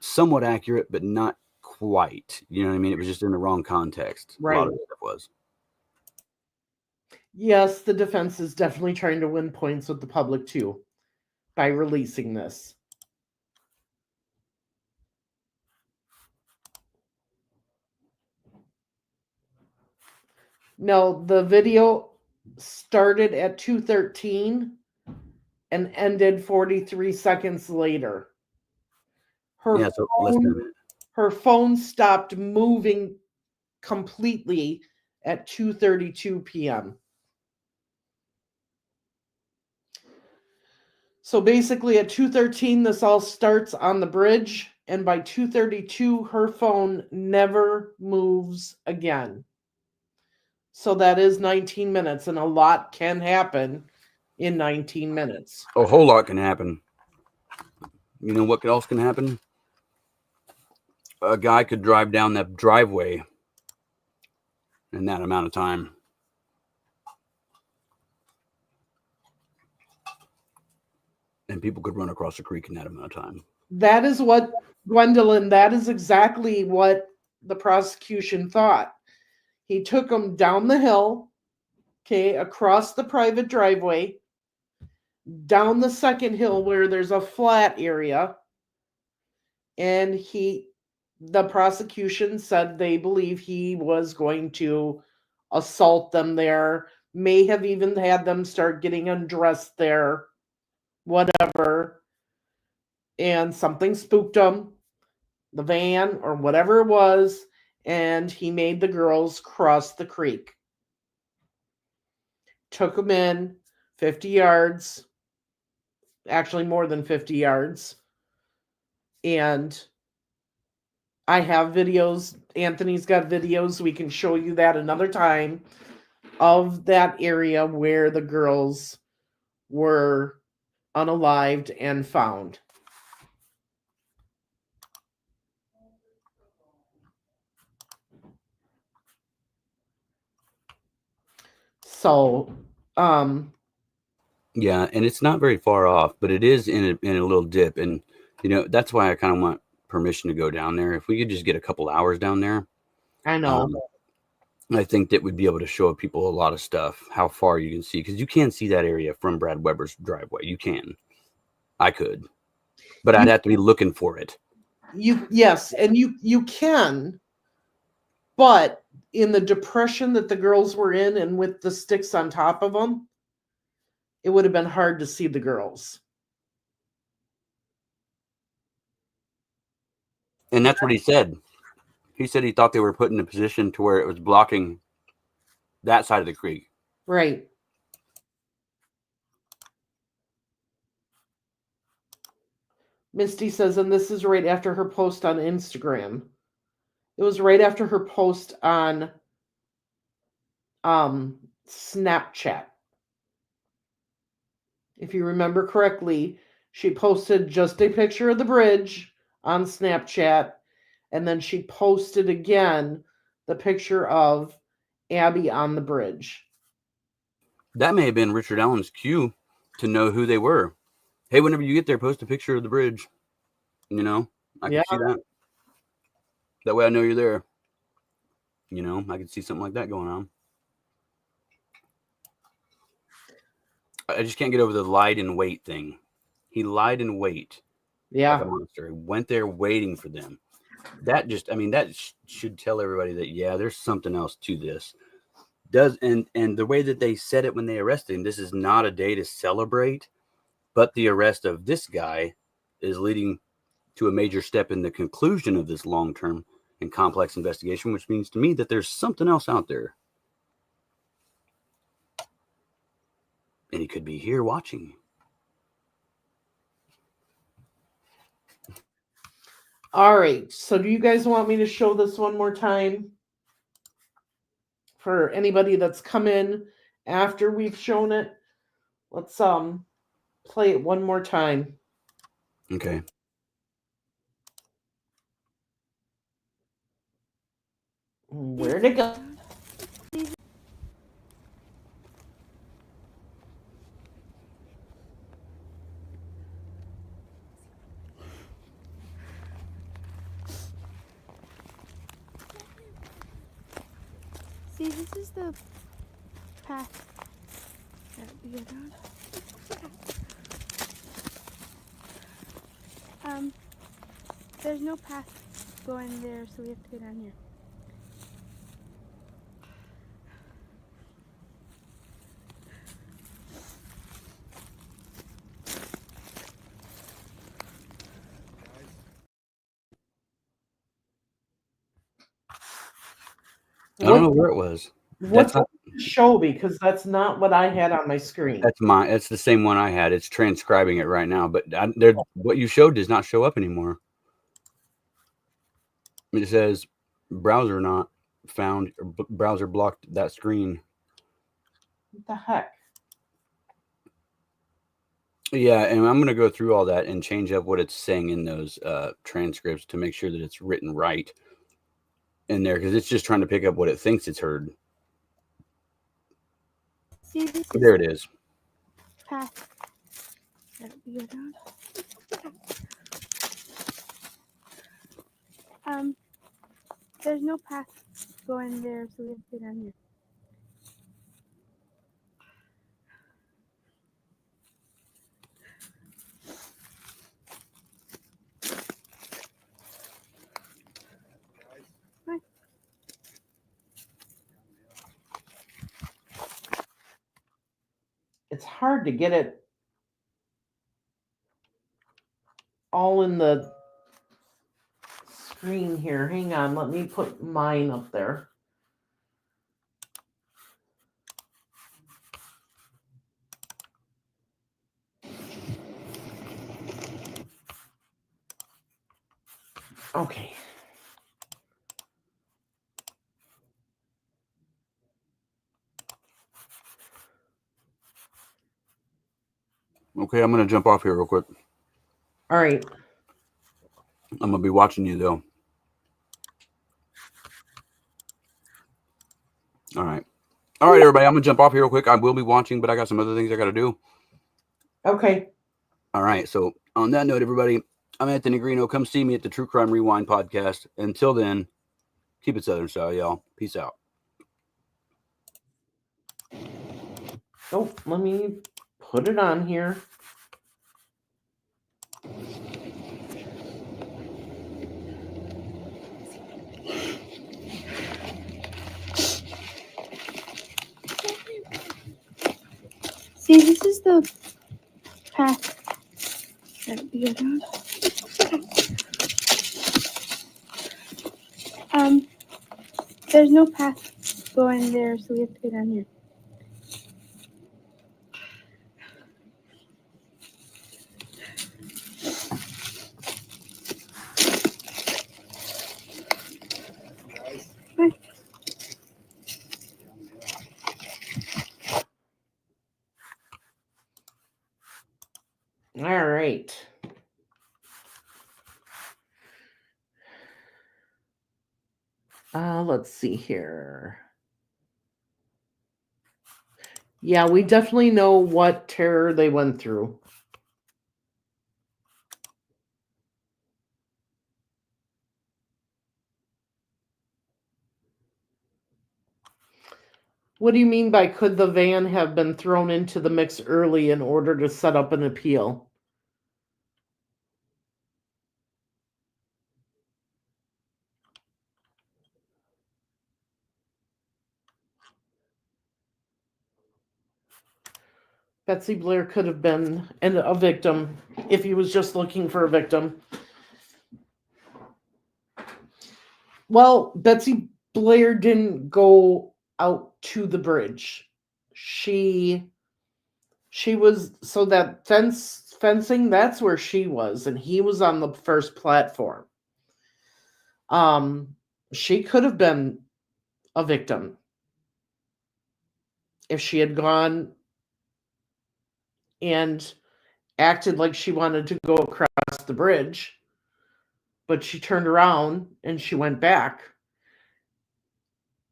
somewhat accurate, but not quite. You know what I mean? It was just in the wrong context. Right. A lot of stuff was. Yes, the defense is definitely trying to win points with the public too by releasing this. No, the video started at 2:13 and ended 43 seconds later. Yeah, so less than a minute. Her phone stopped moving completely at 2:32 p.m. So basically at 2:13 this all starts on the bridge, and by 2:32 her phone never moves again. So that is 19 minutes, and a lot can happen in 19 minutes. A whole lot can happen. You know what else can happen? A guy could drive down that driveway in that amount of time. And people could run across the creek in that amount of time. That is what, Gwendolyn, that is exactly what the prosecution thought. He took them down the hill, okay, across the private driveway, down the second hill where there's a flat area, and the prosecution said they believe he was going to assault them there, may have even had them start getting undressed there, whatever, and something spooked them, the van or whatever it was, and he made the girls cross the creek. Took them in 50 yards, actually more than 50 yards, and I have videos. Anthony's got videos. We can show you that another time of that area where the girls were unalived and found. So, yeah, and it's not very far off, but it is in a little dip, and you know that's why I kind of want permission to go down there. If we could just get a couple hours down there, I know. I think that would be able to show people a lot of stuff, how far you can see, because you can see that area from Brad Weber's driveway. You can. I could, but I'd have to be looking for it. Yes, and you can, but in the depression that the girls were in and with the sticks on top of them, it would have been hard to see the girls. And that's what he said. He said he thought they were put in a position to where it was blocking that side of the creek. Right. Misty says, and this is right after her post on Instagram. It was right after her post on Snapchat. If you remember correctly, she posted just a picture of the bridge on Snapchat, and then she posted again the picture of Abby on the bridge. That may have been Richard Allen's cue to know who they were. Hey, whenever you get there, post a picture of the bridge. You know, I can see that. That way I know you're there. You know, I can see something like that going on. I just can't get over the lied in wait thing. He lied in wait. Yeah. Like a monster. He went there waiting for them. That just, I mean, that should tell everybody that, yeah, there's something else to this. And the way that they said it when they arrested him, this is not a day to celebrate, but the arrest of this guy is leading to a major step in the conclusion of this long-term and complex investigation, which means to me that there's something else out there. And he could be here watching. All right. So do you guys want me to show this one more time? For anybody that's come in after we've shown it, let's play it one more time. Okay. Where'd it go? See, this is the path that we go down. There's no path going there, so we have to go down here. I don't know where it was. What's the show? Because that's not what I had on my screen. That's mine. It's the same one I had. It's transcribing it right now, but what you showed does not show up anymore. It says browser not found, or browser blocked that screen. What the heck? Yeah, and I'm going to go through all that and change up what it's saying in those transcripts to make sure that it's written right in there, because it's just trying to pick up what it thinks it's heard. See, this There it is. path that we go down. There's no path going there, so we have to go down here. It's hard to get it all in the screen here. Hang on, let me put mine up there. Okay. Okay, I'm going to jump off here real quick. All right. I'm going to be watching you, though. All right. All right, everybody. I'm going to jump off here real quick. I will be watching, but I got some other things I got to do. Okay. All right. So on that note, everybody, I'm Anthony Greeno. Come see me at the True Crime Rewind podcast. Until then, keep it Southern style, y'all. Peace out. Oh, let me put it on here. See, this is the path that we go down. There's no path going there, so we have to go down here. All right. Let's see here. Yeah, we definitely know what terror they went through. What do you mean by could the van have been thrown into the mix early in order to set up an appeal? Betsy Blair could have been a victim if he was just looking for a victim. Well, Betsy Blair didn't go out to the bridge. She was, so that fencing, that's where she was, and he was on the first platform. She could have been a victim if she had gone and acted like she wanted to go across the bridge, but she turned around and she went back.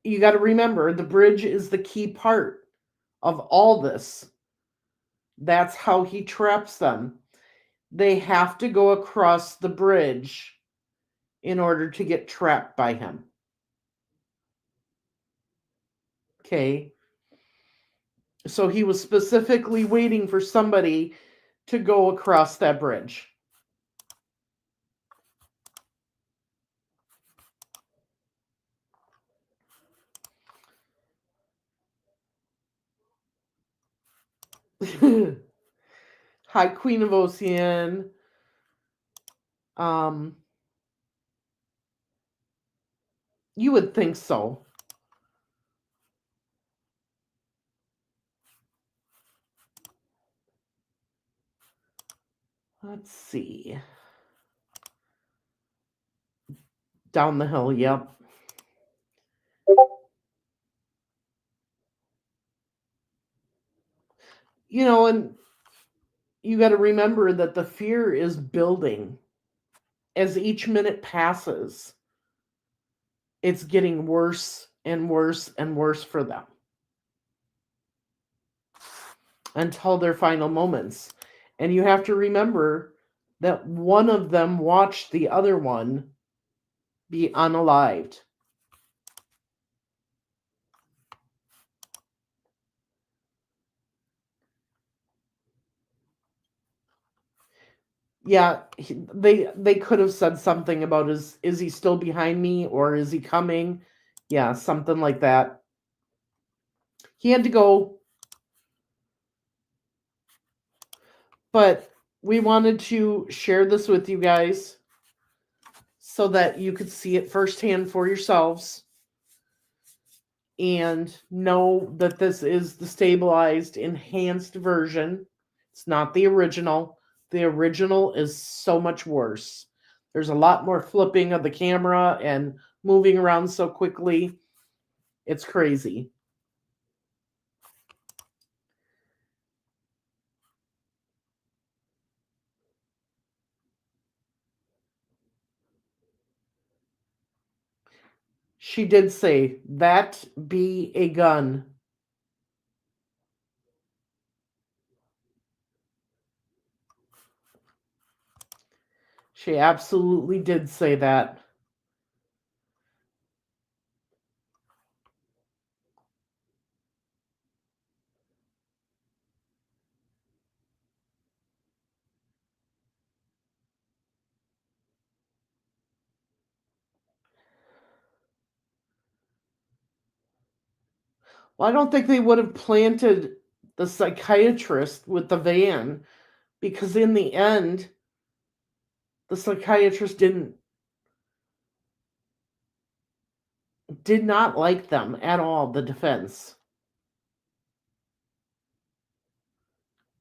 You got to remember, the bridge is the key part of all this. That's how he traps them. They have to go across the bridge in order to get trapped by him. Okay. So he was specifically waiting for somebody to go across that bridge. Hi, Queen of Ocean. You would think so. Let's see. Down the hill, yep. You know, and you got to remember that the fear is building. As each minute passes, it's getting worse and worse and worse for them until their final moments. And you have to remember that one of them watched the other one be unalived. Yeah, they could have said something about is he still behind me or is he coming? Yeah, something like that. He had to go. But we wanted to share this with you guys so that you could see it firsthand for yourselves and know that this is the stabilized, enhanced version. It's not the original. The original is so much worse. There's a lot more flipping of the camera and moving around so quickly. It's crazy. She did say, "That be a gun." She absolutely did say that. Well, I don't think they would have planted the psychiatrist with the van because in the end, the psychiatrist did not like them at all, the defense.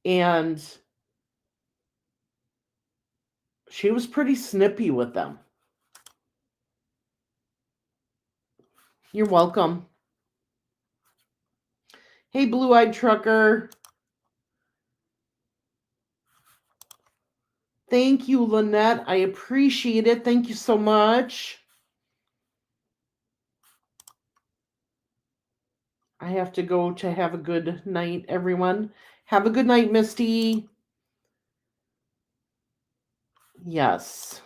And she was pretty snippy with them. You're welcome. Hey, blue-eyed trucker. Thank you, Lynette. I appreciate it. Thank you so much. I have to go to have a good night, everyone. Have a good night, Misty. Yes.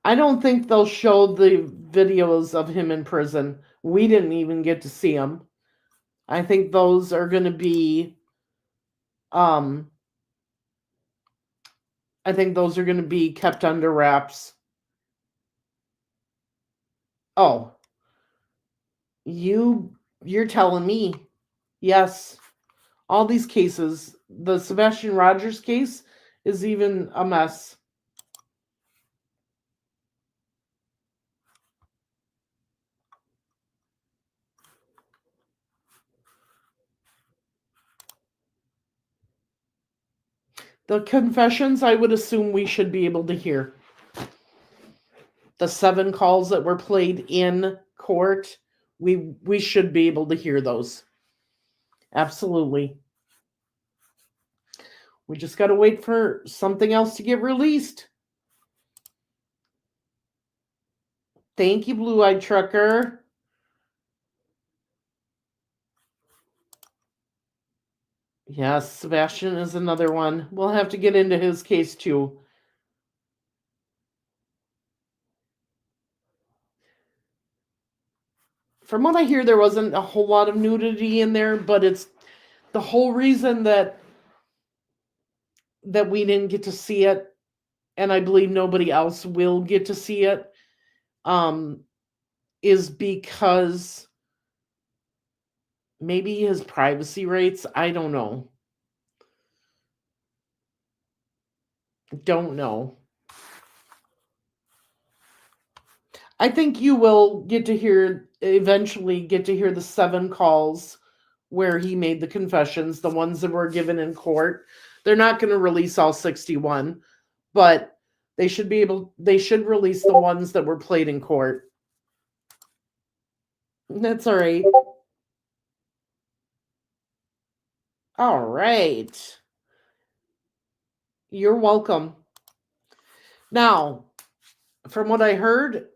I don't think they'll show the videos of him in prison. We didn't even get to see them. I think those are going to be I think those are going to be kept under wraps. Oh. You're telling me. Yes. All these cases, the Sebastian Rogers case is even a mess. The confessions, I would assume we should be able to hear. The 7 calls that were played in court, we should be able to hear those. Absolutely. We just got to wait for something else to get released. Thank you, blue-eyed trucker. Yes, Sebastian is another one. We'll have to get into his case too. From what I hear, there wasn't a whole lot of nudity in there, but it's the whole reason that we didn't get to see it, and I believe nobody else will get to see it, is because maybe his privacy rights. I don't know. Don't know. I think you will eventually get to hear the 7 calls where he made the confessions, the ones that were given in court. They're not going to release all 61, but they should release the ones that were played in court. That's all right. All right. You're welcome. Now, from what I heard,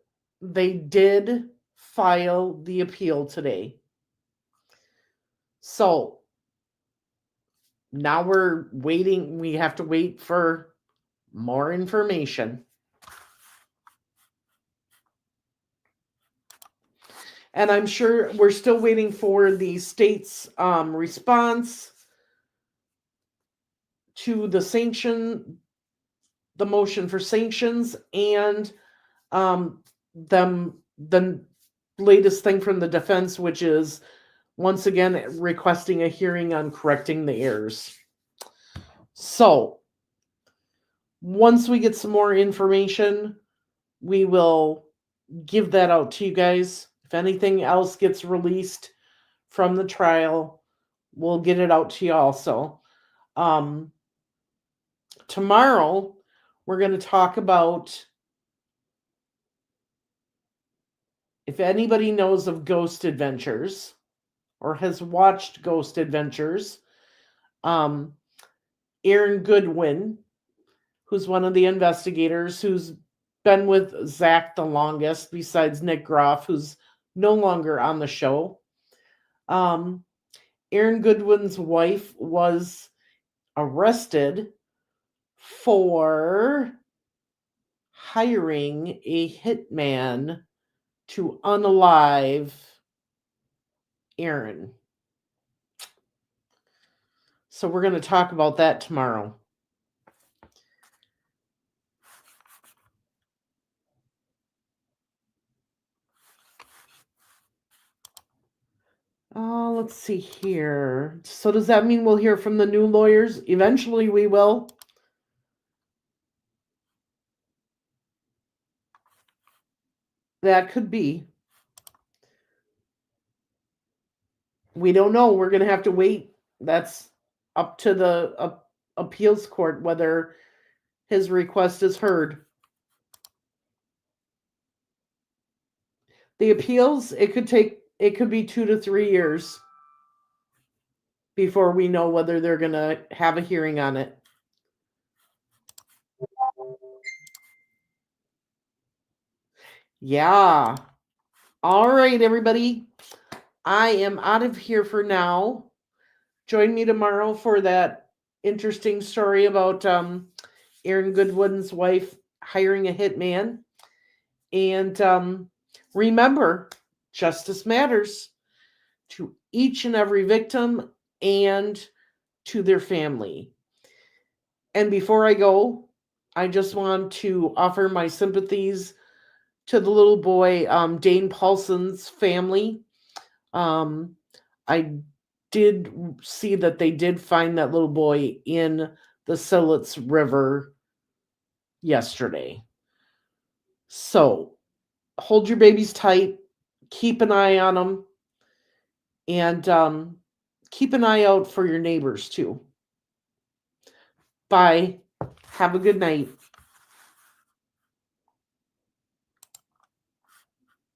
they did file the appeal today. So now we're waiting. We have to wait for more information. And I'm sure we're still waiting for the state's response to the motion for sanctions, and the latest thing from the defense, which is once again requesting a hearing on correcting the errors. So once we get some more information, we will give that out to you guys. If anything else gets released from the trial, we'll get it out to you also. Tomorrow, we're going to talk about, if anybody knows of Ghost Adventures or has watched Ghost Adventures, Aaron Goodwin, who's one of the investigators, who's been with Zach the longest, besides Nick Groff, who's no longer on the show. Aaron Goodwin's wife was arrested for hiring a hitman to unalive Aaron. So we're going to talk about that tomorrow. Let's see here. So does that mean we'll hear from the new lawyers? Eventually we will. That could be. We don't know. We're going to have to wait. That's up to the appeals court whether his request is heard. The appeals, it could be 2 to 3 years before we know whether they're going to have a hearing on it. Yeah. All right, everybody. I am out of here for now. Join me tomorrow for that interesting story about Aaron Goodwin's wife hiring a hitman. And remember, justice matters to each and every victim and to their family. And before I go, I just want to offer my sympathies to the little boy, Dane Paulson's family. I did see that they did find that little boy in the Silitz River yesterday. So hold your babies tight, keep an eye on them, and keep an eye out for your neighbors too. Bye. Have a good night.